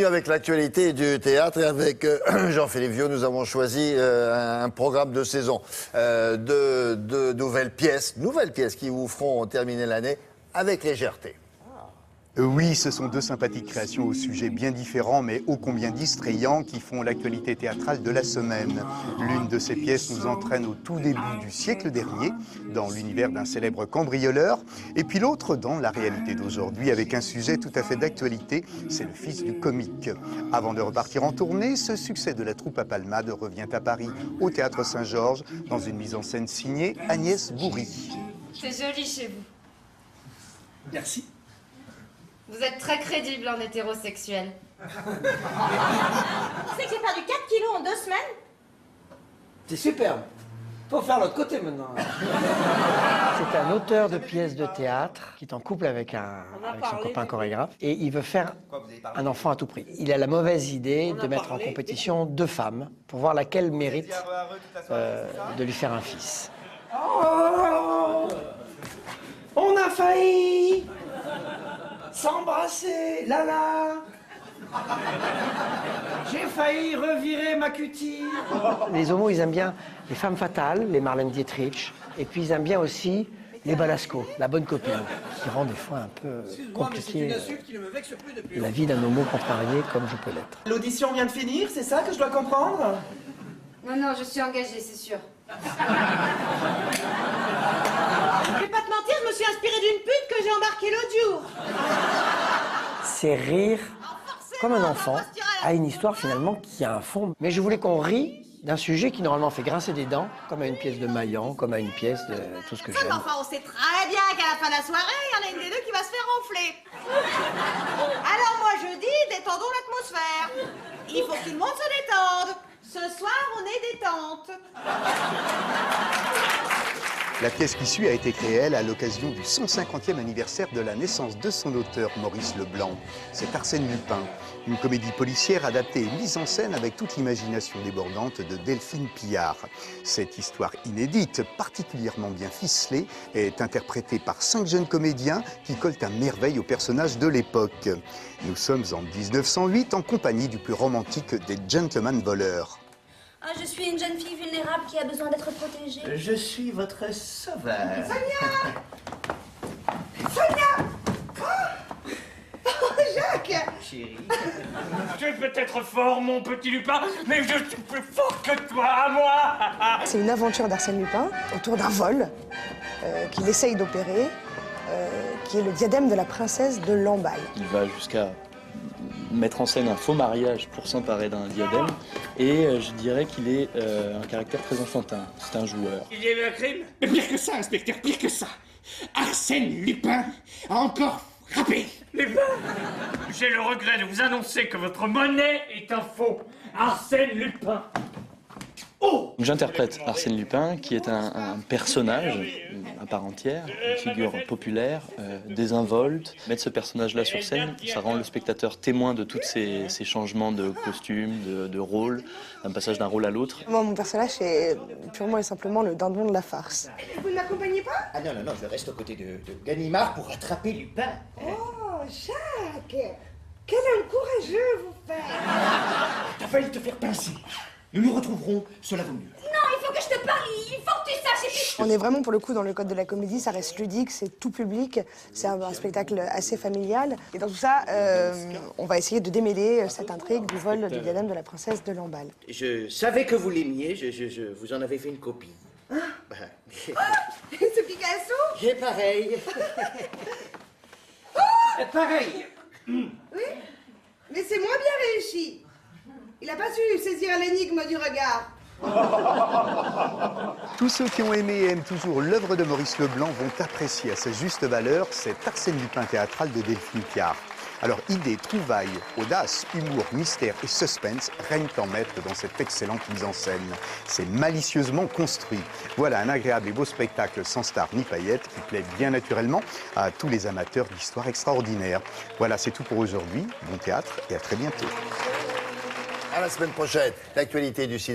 Avec l'actualité du théâtre et avec Jean-Philippe Viau, nous avons choisi un programme de saison de nouvelles pièces qui vous feront terminer l'année avec légèreté. Oui, ce sont deux sympathiques créations au sujet bien différent, mais ô combien distrayants, qui font l'actualité théâtrale de la semaine. L'une de ces pièces nous entraîne au tout début du siècle dernier, dans l'univers d'un célèbre cambrioleur, et puis l'autre dans la réalité d'aujourd'hui, avec un sujet tout à fait d'actualité, c'est le fils du comique. Avant de repartir en tournée, ce succès de la troupe à Palmade revient à Paris, au Théâtre Saint-Georges, dans une mise en scène signée Agnès Bourri. C'est joli chez vous. Merci. Vous êtes très crédible en hétérosexuel. Tu sais que j'ai perdu 4 kilos en 2 semaines? C'est superbe. Faut faire l'autre côté maintenant. C'est un auteur de pièces de théâtre qui est en couple avec son copain chorégraphe et il veut faire un enfant à tout prix. Il a la mauvaise idée de mettre en compétition 2 femmes pour voir laquelle mérite de lui faire un fils. Oh, on a failli s'embrasser, Lala. J'ai failli revirer ma cutie. Les homos, ils aiment bien les femmes fatales, les Marlène Dietrich, et puis ils aiment bien aussi les Balasco, la bonne copine, qui rend des fois un peu compliqué la vie d'un homo contrarié comme je peux l'être. L'audition vient de finir, c'est ça que je dois comprendre? Non, je suis engagée, c'est sûr. Je vais pas te mentir, je me suis inspirée d'une pute que j'ai embarquée l'autre jour. C'est rire comme un enfant à une histoire finalement qui a un fond. Mais je voulais qu'on rie d'un sujet qui normalement fait grincer des dents, comme à une pièce de Maillan, comme à une pièce de tout ce que j'aime. Enfin, on sait très bien qu'à la fin de la soirée, il y en a une des deux qui va se faire ronfler. Alors moi je dis, détendons l'atmosphère. Il faut que tout le monde se détende. Ce soir, on est détente. La pièce qui suit a été créée, elle, à l'occasion du 150e anniversaire de la naissance de son auteur, Maurice Leblanc. C'est Arsène Lupin, une comédie policière adaptée et mise en scène avec toute l'imagination débordante de Delphine Pillard. Cette histoire inédite, particulièrement bien ficelée, est interprétée par 5 jeunes comédiens qui collent à merveille aux personnages de l'époque. Nous sommes en 1908 en compagnie du plus romantique des gentlemen voleurs. Ah, je suis une jeune fille vulnérable qui a besoin d'être protégée. Je suis votre sauveur. Sonia Oh, Jacques Chérie. Tu es peut-être fort, mon petit Lupin, mais je suis plus fort que toi, à moi. C'est une aventure d'Arsène Lupin autour d'un vol qu'il essaye d'opérer, qui est le diadème de la princesse de Lamballe. Il va jusqu'à mettre en scène un faux mariage pour s'emparer d'un diadème et je dirais qu'il est un caractère très enfantin. C'est un joueur. Il y a eu un crime? Mais pire que ça, inspecteur, pire que ça. Arsène Lupin a encore frappé. Lupin, j'ai le regret de vous annoncer que votre monnaie est un faux. Arsène Lupin. Oh! J'interprète Arsène Lupin, qui est un personnage à part entière, une figure populaire, désinvolte. Mettre ce personnage-là sur scène, ça rend le spectateur témoin de tous ces changements de costume, de rôle, d'un passage d'un rôle à l'autre. Moi, mon personnage, c'est purement et simplement le dindon de la farce. Vous ne m'accompagnez pas? Ah non, je reste aux côtés de Ganimard pour rattraper Lupin. Oh, Jacques quel homme courageux vous faites! T'as failli te faire pincer. Nous nous retrouverons, cela vaut mieux. Non, il faut que je te parle, il faut que tu saches. On est vraiment, pour le coup, dans le code de la comédie, ça reste ludique, c'est tout public, c'est un spectacle assez familial. Et dans tout ça, on va essayer de démêler cette intrigue du vol du diadème de la princesse de Lamballe. Je savais que vous l'aimiez, je vous en avais fait une copie. C'est Picasso? J'ai pareil. Pareil. Oui, mais c'est moins bien réussi. Il n'a pas su saisir l'énigme du regard. Tous ceux qui ont aimé et aiment toujours l'œuvre de Maurice Leblanc vont apprécier à sa juste valeur cet Arsène Lupin théâtral de Delphine Pillard. Alors, idées, trouvailles, audace, humour, mystère et suspense règnent en maître dans cette excellente mise en scène. C'est malicieusement construit. Voilà un agréable et beau spectacle sans stars ni paillettes qui plaît bien naturellement à tous les amateurs d'histoires extraordinaires. Voilà, c'est tout pour aujourd'hui. Bon théâtre et à très bientôt. À la semaine prochaine, l'actualité du cinéma.